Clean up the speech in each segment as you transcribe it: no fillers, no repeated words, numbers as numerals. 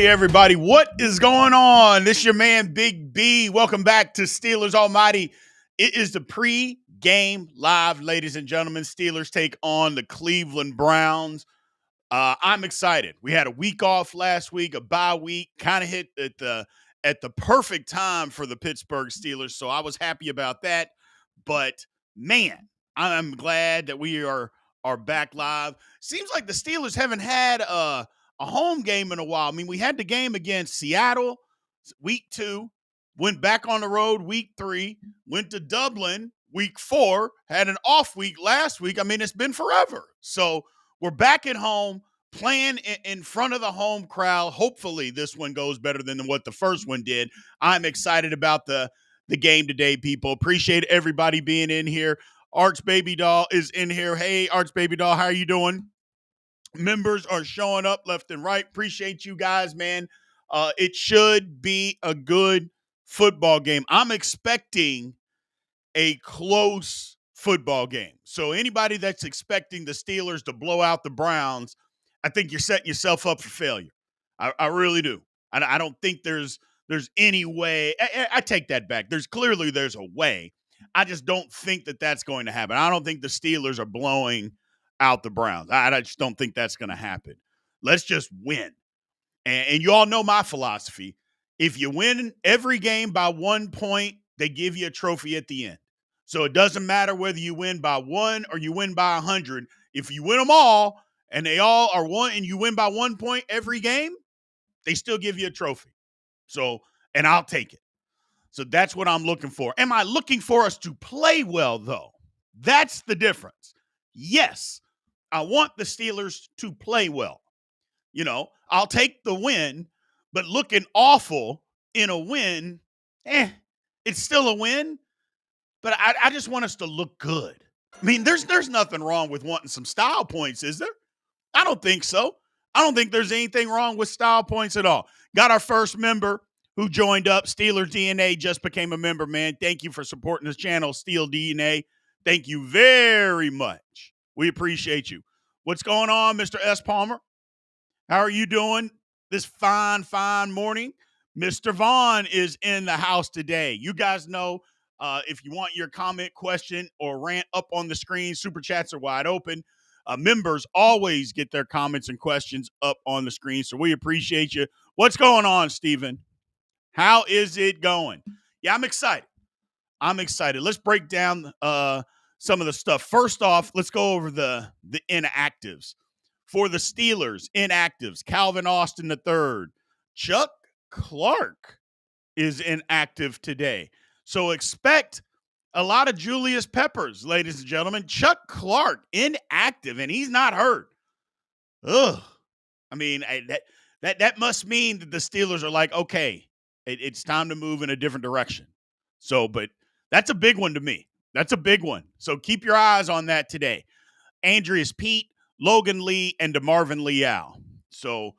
everybody, what is going on? This is your man, Big B. Welcome back to Steelers Almighty. It is the pre-game live, ladies and gentlemen. Steelers take on the Cleveland Browns. I'm excited. We had a week off last week, a bye week, kind of hit at the perfect time for the Pittsburgh Steelers, so I was happy about that. But, man, I'm glad that we are back live. Seems like the Steelers haven't had a home game in a while. I mean, we had the game against Seattle week 2, went back on the road week 3, went to Dublin week 4, had an off week last week. I mean, it's been forever. So we're back at home playing in front of the home crowd. Hopefully this one goes better than what the first one did. I'm excited about the game today, people. Appreciate everybody being in here. Arch Baby Doll is in here. Hey, Arch Baby Doll, how are you doing? Members are showing up left and right. Appreciate you guys, man. It should be a good football game. I'm expecting a close football game. So anybody that's expecting the Steelers to blow out the Browns, I think you're setting yourself up for failure. I really do. I don't think there's any way. I take that back. There's a way. I just don't think that's going to happen. I don't think the Steelers are blowing out the Browns. I just don't think that's going to happen. Let's just win. And you all know my philosophy. If you win every game by 1 point, they give you a trophy at the end. So it doesn't matter whether you win by 1 or you win by 100. If you win them all and they all are 1 and you win by 1 point every game, they still give you a trophy. So, and I'll take it. So that's what I'm looking for. Am I looking for us to play well, though? That's the difference. Yes, I want the Steelers to play well. You know, I'll take the win, but looking awful in a win, it's still a win. But I just want us to look good. I mean, there's nothing wrong with wanting some style points, is there? I don't think so. I don't think there's anything wrong with style points at all. Got our first member who joined up. Steeler DNA just became a member, man. Thank you for supporting this channel, Steel DNA. Thank you very much. We appreciate you. What's going on, Mr. S. Palmer? How are you doing this fine morning? Mr. Vaughn is in the house today. You guys know if you want your comment, question, or rant up on the screen, super chats are wide open. Members always get their comments and questions up on the screen, so we appreciate you. What's going on, Steven? How is it going? Yeah, I'm excited. Let's break down some of the stuff. First off, let's go over the inactives. For the Steelers, inactives, Calvin Austin III. Chuck Clark is inactive today. So expect a lot of Julius Peppers, ladies and gentlemen. Chuck Clark, inactive, and he's not hurt. Ugh. I mean, that must mean that the Steelers are like, okay, it's time to move in a different direction. So, but that's a big one to me. That's a big one. So keep your eyes on that today. Andreas Pete, Logan Lee, and DeMarvin Leal. So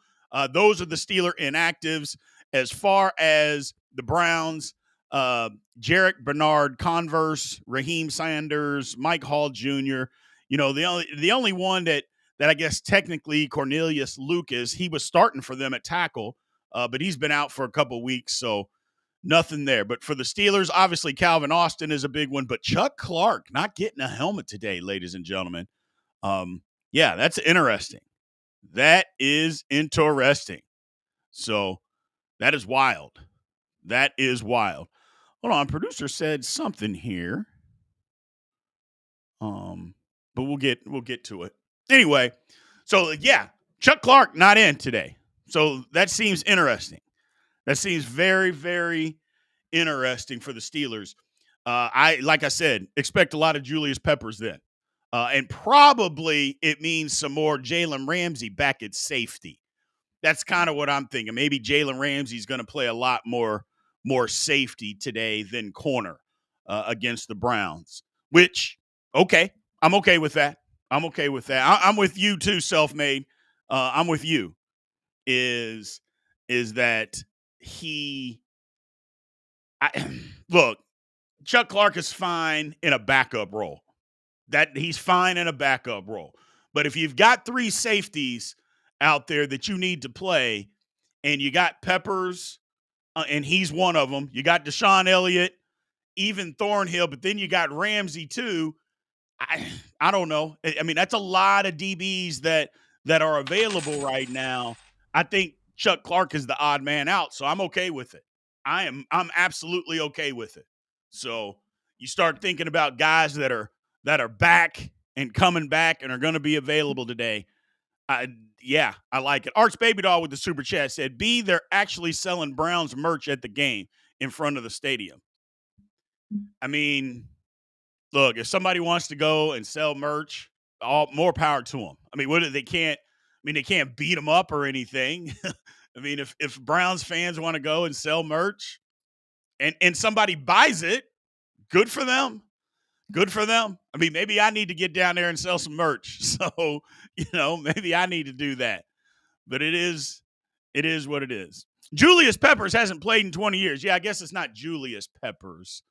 those are the Steeler inactives. As far as the Browns, Jarek Bernard Converse, Raheem Sanders, Mike Hall Jr. You know, the only one that I guess technically Cornelius Lucas, he was starting for them at tackle, but he's been out for a couple weeks, so nothing there. But for the Steelers, obviously Calvin Austin is a big one, but Chuck Clark not getting a helmet today, ladies and gentlemen. Yeah, that's interesting. That is interesting. So that is wild. That is wild. Hold on, producer said something here. But we'll get to it. Anyway, so yeah, Chuck Clark not in today. So that seems interesting. That seems very, very interesting for the Steelers. Like I said, expect a lot of Julius Peppers then. And probably it means some more Jalen Ramsey back at safety. That's kind of what I'm thinking. Maybe Jalen Ramsey's going to play a lot more safety today than corner against the Browns, which, okay, I'm okay with that. I'm with you too, self-made. I'm with you. Is that look, Chuck Clark is fine in a backup role. That he's fine in a backup role. But if you've got 3 safeties out there that you need to play, and you got Peppers, and he's one of them. You got Deshaun Elliott, even Thornhill, but then you got Ramsey too. I don't know. I mean, that's a lot of DBs that are available right now. I think Chuck Clark is the odd man out, so I'm okay with it. I'm absolutely okay with it. So you start thinking about guys that are back and coming back and are going to be available today. Yeah, I like it. Arch Baby Doll with the super chat said, "B, they're actually selling Browns merch at the game in front of the stadium." I mean, look, if somebody wants to go and sell merch, all more power to them. I mean, they can't. I mean, they can't beat them up or anything. I mean, if Browns fans want to go and sell merch, and somebody buys it, good for them. Good for them. I mean, maybe I need to get down there and sell some merch. So, maybe I need to do that. But it is what it is. Julius Peppers hasn't played in 20 years. Yeah, I guess it's not Julius Peppers.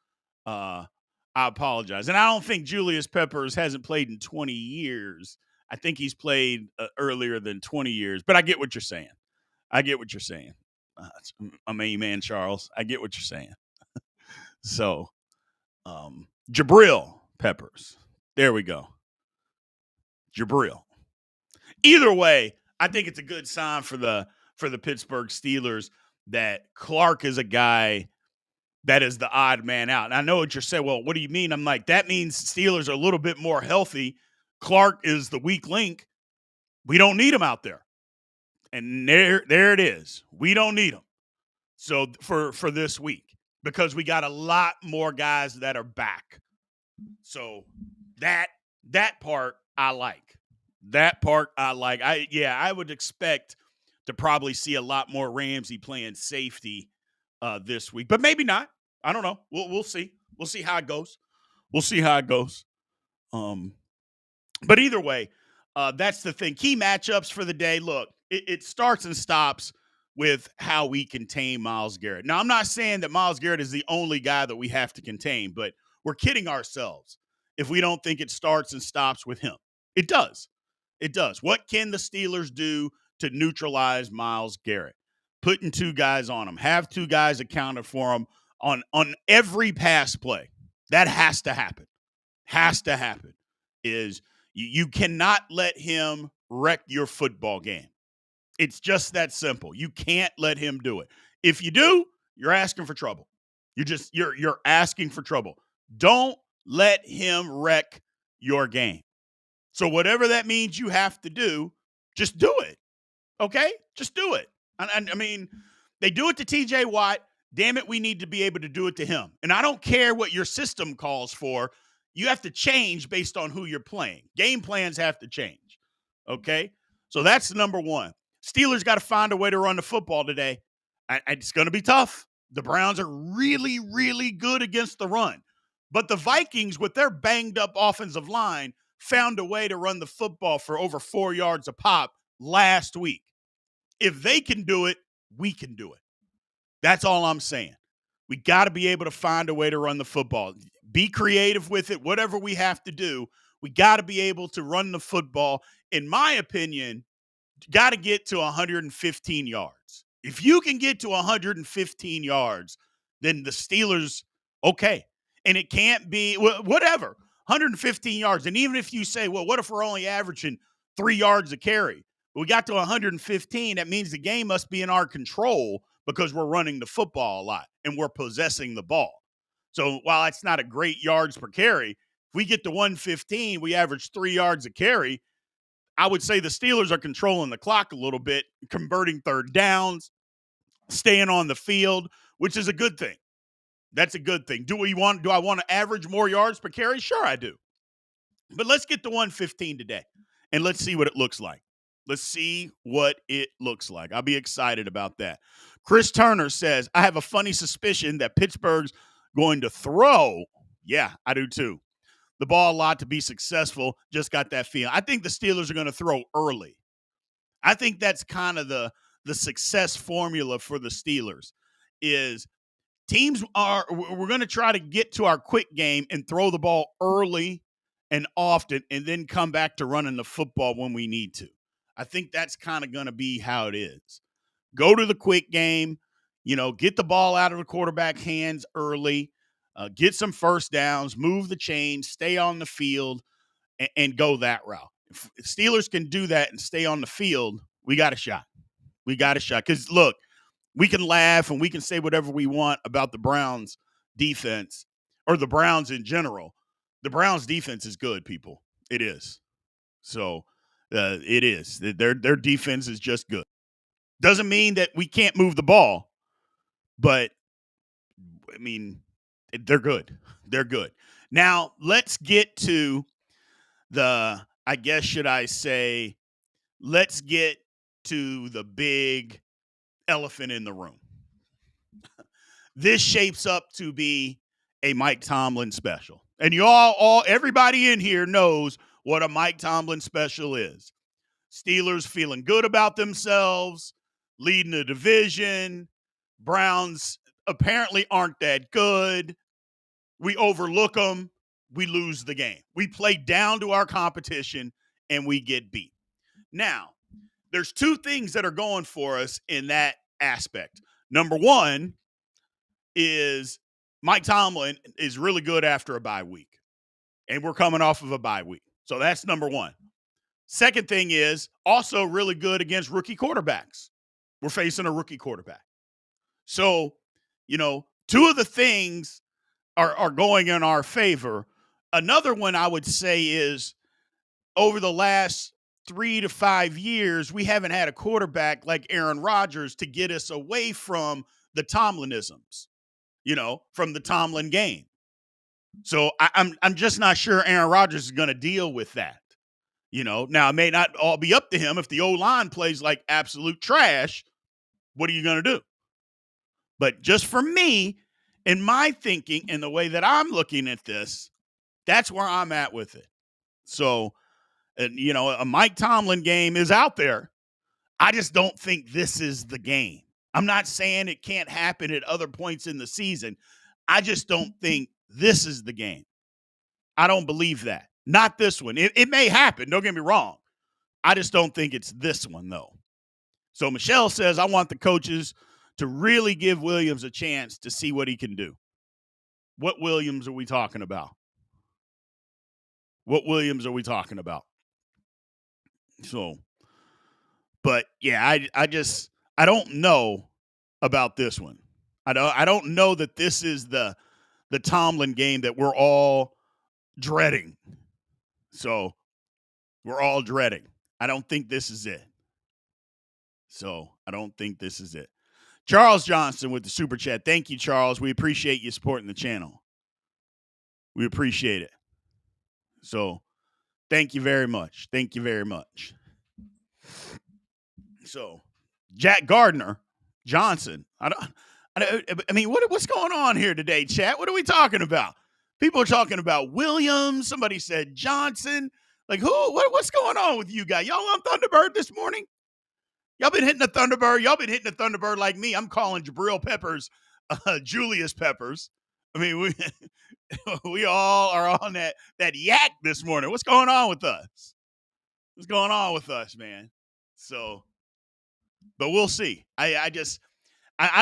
I apologize. And I don't think Julius Peppers hasn't played in 20 years. I think he's played earlier than 20 years. But I get what you're saying. I'm a man, Charles. I get what you're saying. So, Jabril Peppers. There we go. Jabril. Either way, I think it's a good sign for the Pittsburgh Steelers that Clark is a guy that is the odd man out. And I know what you're saying. Well, what do you mean? I'm like, that means Steelers are a little bit more healthy. Clark is the weak link. We don't need him out there. And there it is. We don't need him. So for this week, because we got a lot more guys that are back. So that part I like. I would expect to probably see a lot more Ramsey playing safety this week, but maybe not. I don't know. We'll see. We'll see how it goes. But either way, that's the thing. Key matchups for the day. Look, it starts and stops with how we contain Myles Garrett. Now, I'm not saying that Myles Garrett is the only guy that we have to contain, but we're kidding ourselves if we don't think it starts and stops with him. It does. What can the Steelers do to neutralize Myles Garrett? Putting two guys on him. Have two guys accounted for him on every pass play. That has to happen. Is you cannot let him wreck your football game. It's just that simple. You can't let him do it. If you do, you're asking for trouble. You're asking for trouble. Don't let him wreck your game. So whatever that means you have to do, just do it. Okay? Just do it. I mean, they do it to TJ Watt. Damn it, we need to be able to do it to him. And I don't care what your system calls for. You have to change based on who you're playing. Game plans have to change. Okay? So that's number one. Steelers got to find a way to run the football today. It's going to be tough. The Browns are really, really good against the run. But the Vikings, with their banged-up offensive line, found a way to run the football for over 4 yards a pop last week. If they can do it, we can do it. That's all I'm saying. We got to be able to find a way to run the football. Be creative with it, whatever we have to do. We got to be able to run the football. In my opinion, got to get to 115 yards. If you can get to 115 yards, then the Steelers, okay. And it can't be, whatever, 115 yards. And even if you say, well, what if we're only averaging 3 yards a carry? We got to 115. That means the game must be in our control because we're running the football a lot and we're possessing the ball. So while it's not a great yards per carry, if we get to 115, we average 3 yards a carry. I would say the Steelers are controlling the clock a little bit, converting third downs, staying on the field, which is a good thing. That's a good thing. Do I want to average more yards per carry? Sure, I do. But let's get to 115 today, and let's see what it looks like. I'll be excited about that. Chris Turner says, I have a funny suspicion that Pittsburgh's going to throw. Yeah, I do too. The ball a lot to be successful. Just got that feeling. I think the Steelers are going to throw early. I think that's kind of the success formula for the Steelers is we're going to try to get to our quick game and throw the ball early and often and then come back to running the football when we need to. I think that's kind of going to be how it is. Go to the quick game, get the ball out of the quarterback hands early, get some first downs, move the chains, stay on the field, and go that route. If Steelers can do that and stay on the field, we got a shot. We got a shot. Because, look, we can laugh and we can say whatever we want about the Browns defense or the Browns in general. The Browns defense is good, people. It is. So it is. Their defense is just good. Doesn't mean that we can't move the ball, but, I mean, they're good. They're good. Now, let's get to I guess, should I say, let's get to the big elephant in the room. This shapes up to be a Mike Tomlin special. And everybody in here knows what a Mike Tomlin special is. Steelers feeling good about themselves, leading the division. Browns apparently aren't that good. We overlook them. We lose the game. We play down to our competition, and we get beat. Now, there's two things that are going for us in that aspect. Number one is Mike Tomlin is really good after a bye week, and we're coming off of a bye week. So that's number one. Second thing is also really good against rookie quarterbacks. We're facing a rookie quarterback. So, two of the things are going in our favor. Another one I would say is over the last 3 to 5 years, we haven't had a quarterback like Aaron Rodgers to get us away from the Tomlinisms, from the Tomlin game. So I'm just not sure Aaron Rodgers is going to deal with that. Now it may not all be up to him. If the O-line plays like absolute trash, what are you going to do? But just for me, in my thinking and the way that I'm looking at this, that's where I'm at with it. So, a Mike Tomlin game is out there. I just don't think this is the game. I'm not saying it can't happen at other points in the season. I just don't think this is the game. I don't believe that. Not this one. It may happen. Don't get me wrong. I just don't think it's this one, though. So Michelle says, I want the coaches to really give Williams a chance to see what he can do. What Williams are we talking about? What Williams are we talking about? So, but yeah, I don't know about this one. I don't know that this is the Tomlin game that we're all dreading. So we're all dreading. I don't think this is it. So I don't think this is it. Charles Johnson with the super chat. Thank you, Charles. We appreciate you supporting the channel. We appreciate it. So thank you very much. Thank you very much. So Jack Gardner Johnson. I mean, what's going on here today, chat? What are we talking about? People are talking about Williams. Somebody said Johnson. Like who? What's going on with you guys? Y'all on Thunderbird this morning? Y'all been hitting the Thunderbird. Y'all been hitting the Thunderbird like me. I'm calling Jabril Peppers Julius Peppers. I mean, we all are on that yak this morning. What's going on with us? What's going on with us, man? So, but we'll see. I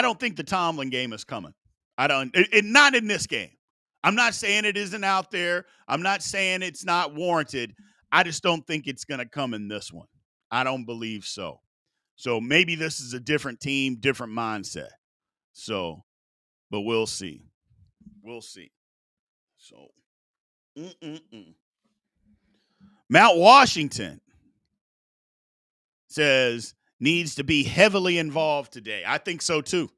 don't think the Tomlin game is coming. Not in this game. I'm not saying it isn't out there. I'm not saying it's not warranted. I just don't think it's going to come in this one. I don't believe so. So maybe this is a different team, different mindset. So, but we'll see. We'll see. So, Mount Washington says needs to be heavily involved today. I think so too.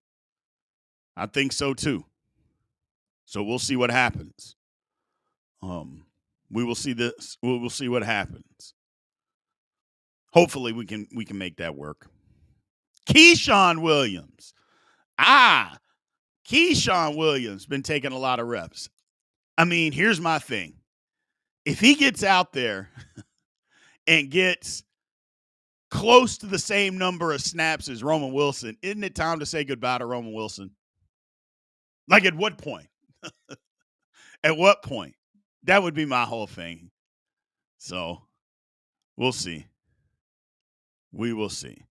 So we'll see what happens. We will see this. We will see what happens. Hopefully we can make that work. Keyshawn Williams. Keyshawn Williams been taking a lot of reps. I mean, here's my thing. If he gets out there and gets close to the same number of snaps as Roman Wilson, isn't it time to say goodbye to Roman Wilson? Like at what point? At what point? That would be my whole thing. So we'll see. We will see.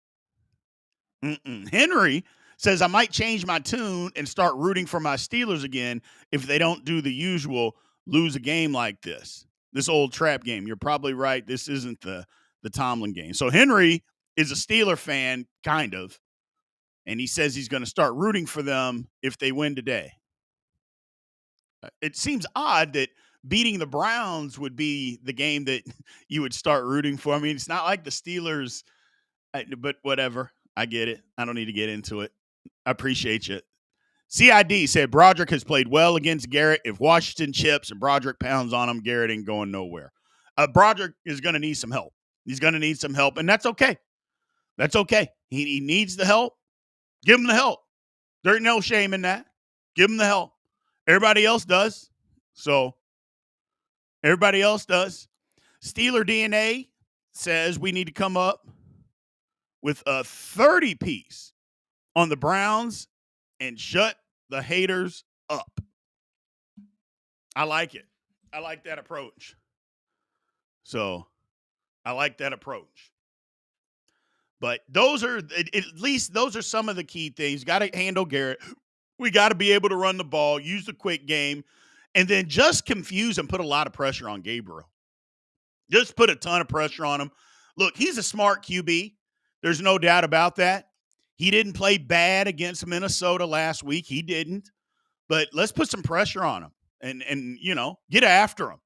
Henry says, I might change my tune and start rooting for my Steelers again if they don't do the usual lose a game like this old trap game. You're probably right. This isn't the Tomlin game. So Henry is a Steeler fan, kind of, and he says he's going to start rooting for them if they win today. It seems odd that beating the Browns would be the game that you would start rooting for. I mean, it's not like the Steelers, but whatever. I get it. I don't need to get into it. I appreciate you. CID said Broderick has played well against Garrett. If Washington chips and Broderick pounds on him, Garrett ain't going nowhere. Broderick is going to need some help. He's going to need some help, and that's okay. That's okay. He needs the help. Give him the help. There's no shame in that. Give him the help. Everybody else does. So everybody else does. Steeler DNA says we need to come up with a 30-piece on the Browns and shut the haters up. I like it. I like that approach. So I like that approach. But those are, at least those are some of the key things. Got to handle Garrett. We got to be able to run the ball, use the quick game, and then just confuse and put a lot of pressure on Gabriel. Just put a ton of pressure on him. Look, he's a smart QB. There's no doubt about that. He didn't play bad against Minnesota last week. He didn't. But let's put some pressure on him and get after him.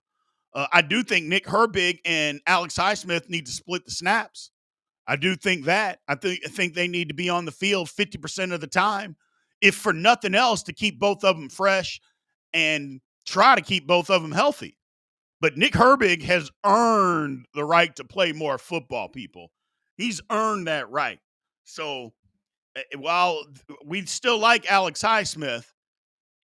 I do think Nick Herbig and Alex Highsmith need to split the snaps. I do think that. I think they need to be on the field 50% of the time, if for nothing else, to keep both of them fresh and try to keep both of them healthy. But Nick Herbig has earned the right to play more football, people. He's earned that right. So while we still like Alex Highsmith,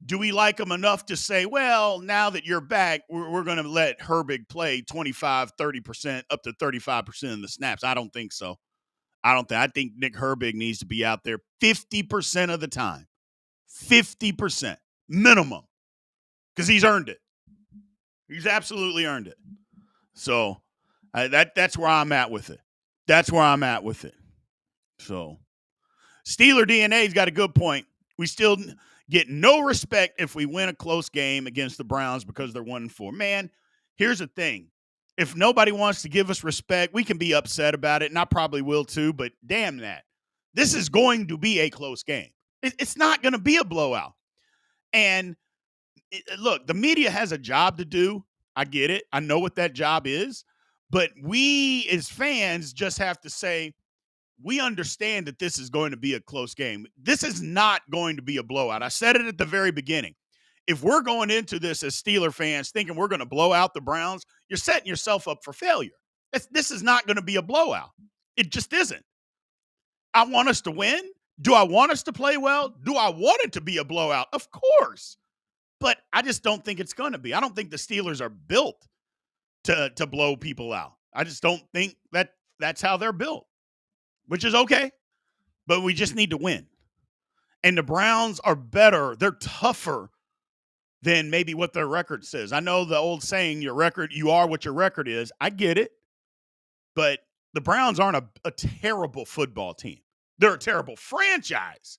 do we like him enough to say, well, now that you're back, we're going to let Herbig play 25, 30%, up to 35% of the snaps? I don't think so. I think Nick Herbig needs to be out there 50% of the time. 50% minimum. Because he's earned it. He's absolutely earned it. So that's where I'm at with it. That's where I'm at with it. So Steeler DNA's got a good point. We still get no respect if we win a close game against the Browns because they're 1-4. Man, here's the thing. If nobody wants to give us respect, we can be upset about it, and I probably will too, but damn that. This is going to be a close game. It's not going to be a blowout. And look, the media has a job to do. I get it. I know what that job is. But we as fans just have to say, we understand that this is going to be a close game. This is not going to be a blowout. I said it at the very beginning. If we're going into this as Steeler fans thinking we're going to blow out the Browns, you're setting yourself up for failure. This is not going to be a blowout. It just isn't. I want us to win. Do I want us to play well? Do I want it to be a blowout? Of course. But I just don't think it's going to be. I don't think the Steelers are built to blow people out. I just don't think that's how they're built, which is okay. But we just need to win. And the Browns are better. They're tougher than maybe what their record says. I know the old saying, you are what your record is. I get it. But the Browns aren't a terrible football team. They're a terrible franchise.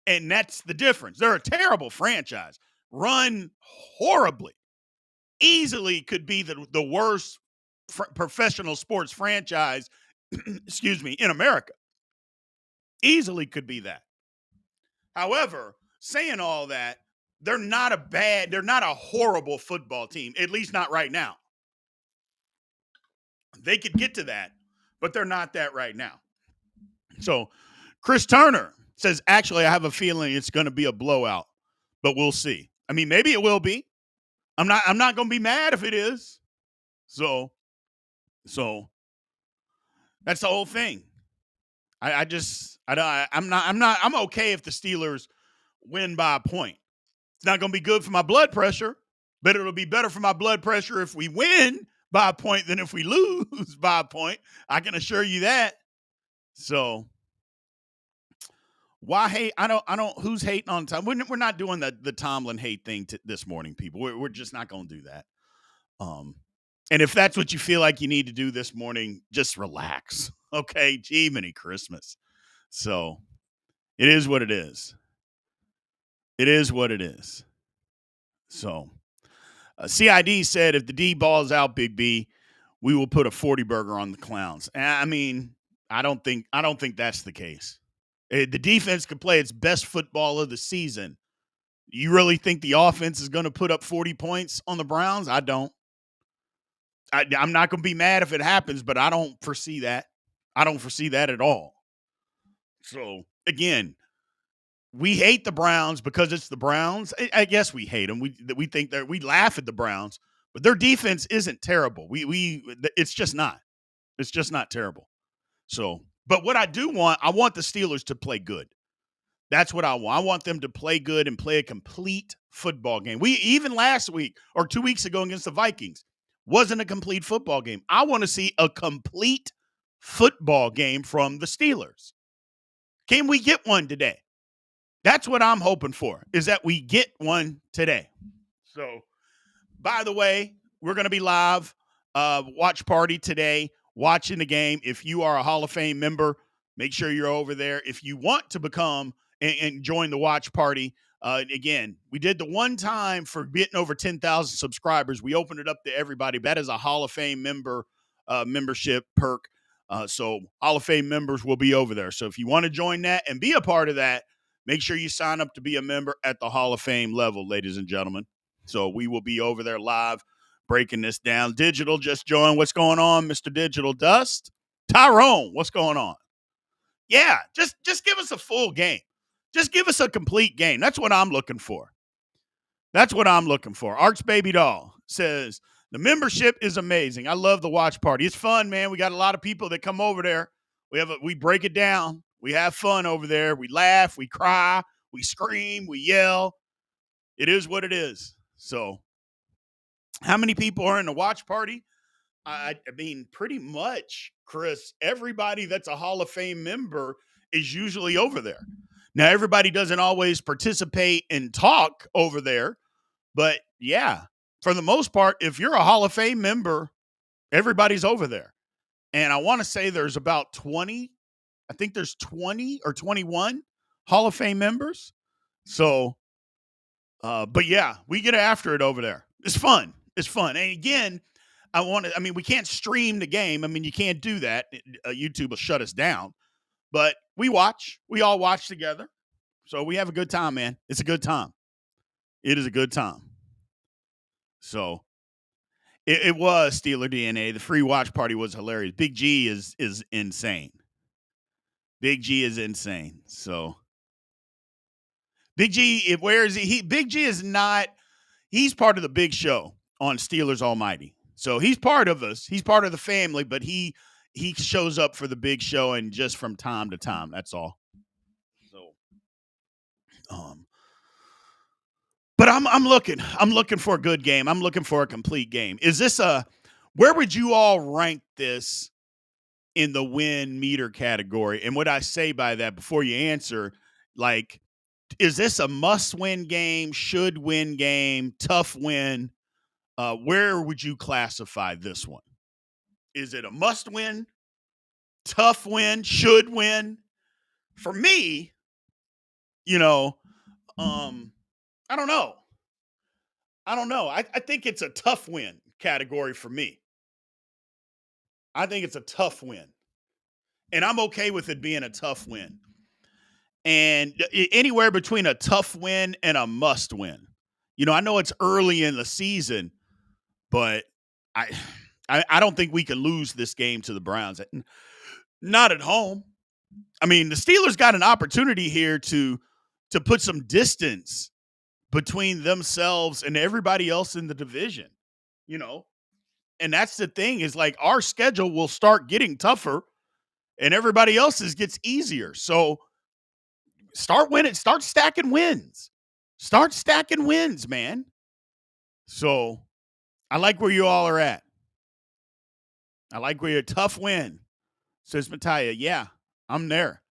And that's the difference. They're a terrible franchise. Run horribly. Easily could be the worst professional sports franchise, in America. Easily could be that. However, saying all that, they're not a horrible football team, at least not right now. They could get to that, but they're not that right now. So Chris Turner says, actually, I have a feeling it's going to be a blowout, but we'll see. I mean, maybe it will be. I'm not going to be mad if it is. So that's the whole thing. I'm okay if the Steelers win by a point. It's not going to be good for my blood pressure, but it'll be better for my blood pressure if we win by a point than if we lose by a point. I can assure you that. So why hate? I don't. Who's hating on Tom? We're not doing the Tomlin hate thing this morning, people. We're just not going to do that. And if that's what you feel like you need to do this morning, just relax. Okay, Jiminy Christmas. So it is what it is. It is what it is. So CID said if the D balls out, Big B, we will put a 40 burger on the Clowns. I mean, I don't think that's the case. The defense could play its best football of the season. You really think the offense is going to put up 40 points on the Browns? I don't. I'm not going to be mad if it happens, but I don't foresee that. I don't foresee that at all. So, again, we hate the Browns because it's the Browns. I guess we hate them. We think that we laugh at the Browns, but their defense isn't terrible. It's just not. It's just not terrible. So, but what I do want, I want the Steelers to play good. That's what I want. I want them to play good and play a complete football game. We even last week or 2 weeks ago against the Vikings wasn't a complete football game. I want to see a complete football game from the Steelers. Can we get one today? That's what I'm hoping for, is that we get one today. So, by the way, we're going to be live watch party today, watching the game. If you are a Hall of Fame member, make sure you're over there. If you want to become and join the watch party, again, we did the one time for getting over 10,000 subscribers. We opened it up to everybody. That is a Hall of Fame membership perk. So Hall of Fame members will be over there. So if you want to join that and be a part of that, make sure you sign up to be a member at the Hall of Fame level, ladies and gentlemen. So we will be over there live breaking this down. Digital just joined. What's going on, Mr. Digital Dust? Tyrone, what's going on? Yeah, just give us a full game. Just give us a complete game. That's what I'm looking for. That's what I'm looking for. Arch Baby Doll says, the membership is amazing. I love the watch party. It's fun, man. We got a lot of people that come over there. We break it down. We have fun over there. We laugh, we cry, we scream, we yell. It is what it is. So, how many people are in the watch party? I mean, pretty much, Chris, everybody that's a Hall of Fame member is usually over there. Now, everybody doesn't always participate and talk over there, but yeah, for the most part, if you're a Hall of Fame member, everybody's over there. And I want to say there's about 20, I think there's 20 or 21 Hall of Fame members. So, but yeah, we get after it over there. It's fun. It's fun. And again, we can't stream the game. I mean, you can't do that. YouTube will shut us down. But we all watch together. So we have a good time, man. It's a good time. It is a good time. So it was Steeler DNA. The free watch party was hilarious. Big G is insane. Big G is insane. So Big G, where is he? Big G is not, he's part of the big show on Steelers Almighty. So he's part of us. He's part of the family, but he shows up for the big show and just from time to time. That's all. So, but I'm looking for a good game. I'm looking for a complete game. Is this where would you all rank this in the win meter category? And what I say by that before you answer, like, is this a must-win game, should-win game, tough win? Where would you classify this one? Is it a must-win, tough win, should win? For me, I don't know. I think it's a tough win category for me. I think it's a tough win. And I'm okay with it being a tough win. And anywhere between a tough win and a must win. I know it's early in the season, but I don't think we can lose this game to the Browns. Not at home. I mean, the Steelers got an opportunity here to put some distance between themselves and everybody else in the division, And that's the thing, is like our schedule will start getting tougher and everybody else's gets easier. So start winning, start stacking wins. Start stacking wins, man. So I like where you all are at. I like where you're. Tough win, says Mattia. Yeah, I'm there.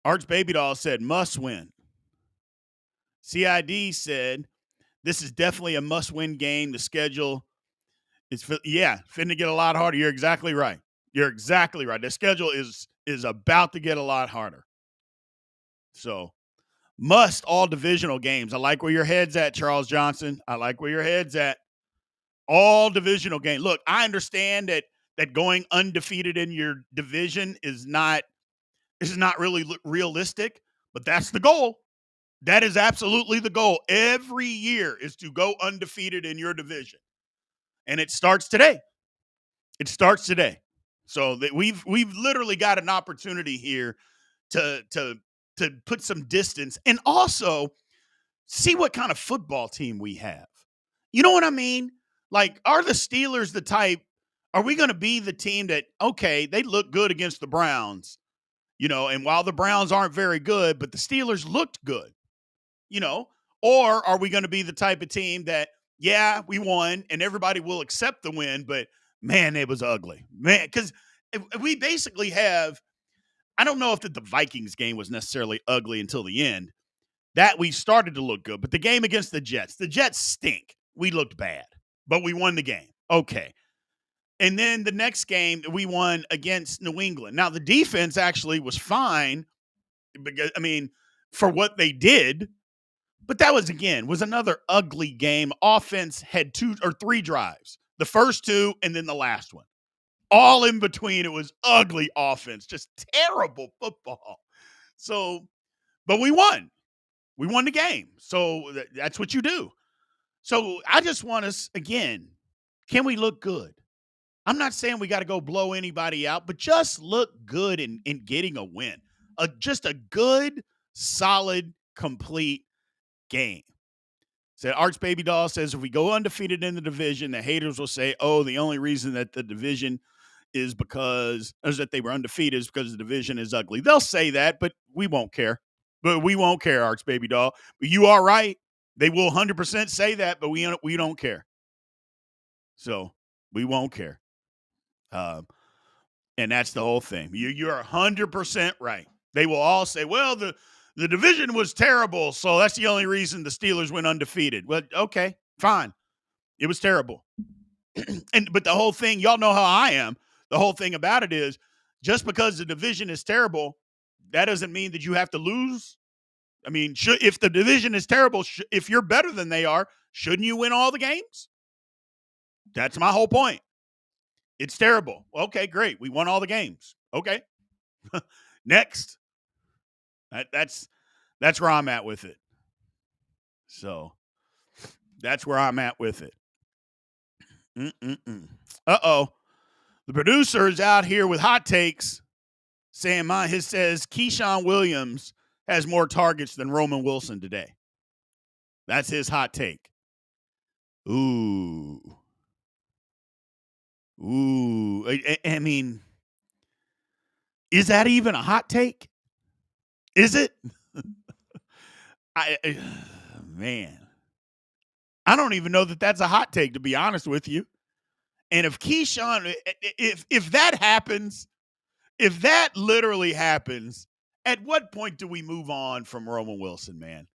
Arch Baby Doll said must win. CID said this is definitely a must-win game. The schedule is, finna get a lot harder. You're exactly right. The schedule is is about to get a lot harder. So, must all divisional games. I like where your head's at, Charles Johnson. I like where your head's at. All divisional games. Look, I understand that going undefeated in your division is not really realistic, but that's the goal. That is absolutely the goal. Every year is to go undefeated in your division. And it starts today. It starts today. So that we've literally got an opportunity here to put some distance and also see what kind of football team we have. You know what I mean? Like, are the Steelers the type? Are we going to be the team that, okay, they look good against the Browns, and while the Browns aren't very good, but the Steelers looked good, or are we going to be the type of team that, yeah, we won and everybody will accept the win, but man, it was ugly, man, because we basically have, I don't know if the Vikings game was necessarily ugly until the end. That we started to look good, but the game against the Jets stink. We looked bad, but we won the game. Okay. And then the next game we won against New England. Now the defense actually was fine because, for what they did, but that was another ugly game. Offense had 2 or 3 drives, the first 2 and then the last one. All in between, it was ugly offense, just terrible football. So, but we won. We won the game. So that's what you do. So I just want us, again, can we look good? I'm not saying we got to go blow anybody out, but just look good in getting a win. Just a good, solid, complete game. So Arch Baby Doll says if we go undefeated in the division, the haters will say, oh, the only reason that the division is that they were undefeated is because the division is ugly. They'll say that, but we won't care. But we won't care, Arch Baby Doll. But you are right. They will 100% say that, but we don't care. So we won't care. And that's the whole thing. You're 100% right. They will all say, well, the division was terrible, so that's the only reason the Steelers went undefeated. Well, okay, fine. It was terrible. But the whole thing, y'all know how I am. The whole thing about it is just because the division is terrible, that doesn't mean that you have to lose. If the division is terrible, if you're better than they are, shouldn't you win all the games? That's my whole point. It's terrible. Okay, great. We won all the games. Okay. Next. That's where I'm at with it. So that's where I'm at with it. Uh-oh. The producer is out here with hot takes saying his says Keyshawn Williams has more targets than Roman Wilson today. That's his hot take. Ooh. Is that even a hot take? Is it? Man. I don't even know that that's a hot take, to be honest with you. And if Keyshawn, if that happens, if that literally happens, at what point do we move on from Roman Wilson, man?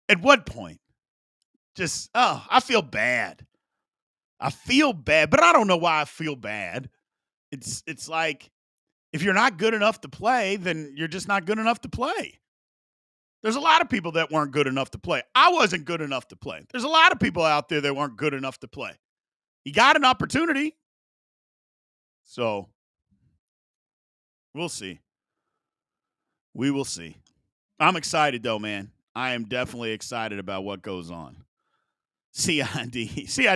At what point? I feel bad. But I don't know why I feel bad. It's like, if you're not good enough to play, then you're just not good enough to play. There's a lot of people that weren't good enough to play. I wasn't good enough to play. There's a lot of people out there that weren't good enough to play. He got an opportunity. So we'll see. We will see. I'm excited, though, man. I am definitely excited about what goes on. CID,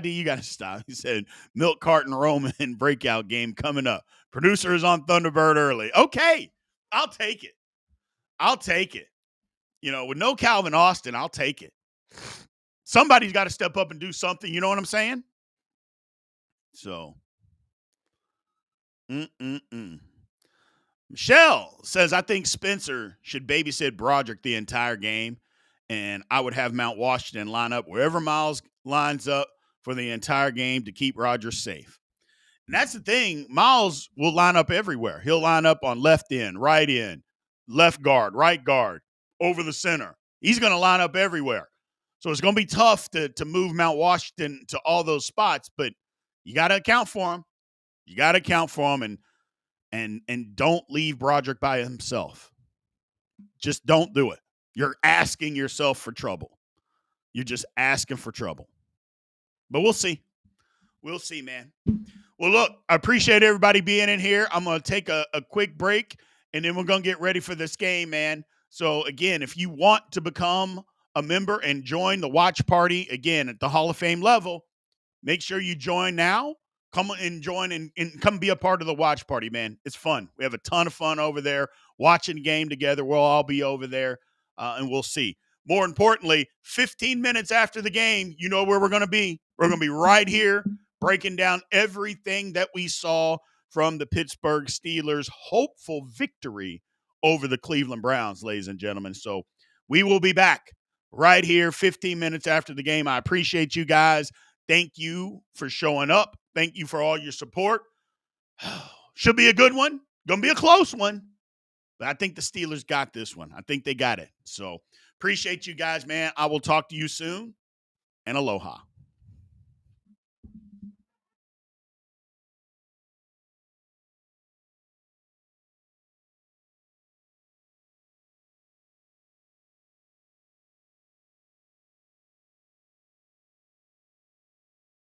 you got to stop. He said, Milk Carton Roman breakout game coming up. Producer is on Thunderbird early. Okay, I'll take it. With no Calvin Austin, I'll take it. Somebody's got to step up and do something. You know what I'm saying? So, Michelle says, I think Spencer should babysit Broderick the entire game, and I would have Mount Washington line up wherever Miles lines up for the entire game to keep Rodgers safe. And that's the thing. Miles will line up everywhere. He'll line up on left end, right end, left guard, right guard, over the center. He's going to line up everywhere. So it's going to be tough to move Mount Washington to all those spots, but you got to account for him. And and don't leave Broderick by himself. Just don't do it. You're asking yourself for trouble. You're just asking for trouble. But we'll see. We'll see, man. Well, look, I appreciate everybody being in here. I'm going to take a quick break, and then we're going to get ready for this game, man. So, again, if you want to become a member and join the watch party, again, at the Hall of Fame level, make sure you join now. Come and join and come be a part of the watch party, man. It's fun. We have a ton of fun over there watching the game together. We'll all be over there, and we'll see. More importantly, 15 minutes after the game, you know where we're going to be. We're going to be right here breaking down everything that we saw from the Pittsburgh Steelers' hopeful victory over the Cleveland Browns, ladies and gentlemen. So we will be back right here 15 minutes after the game. I appreciate you guys. Thank you for showing up. Thank you for all your support. Should be a good one. Going to be a close one. But I think the Steelers got this one. I think they got it. So appreciate you guys, man. I will talk to you soon. And aloha.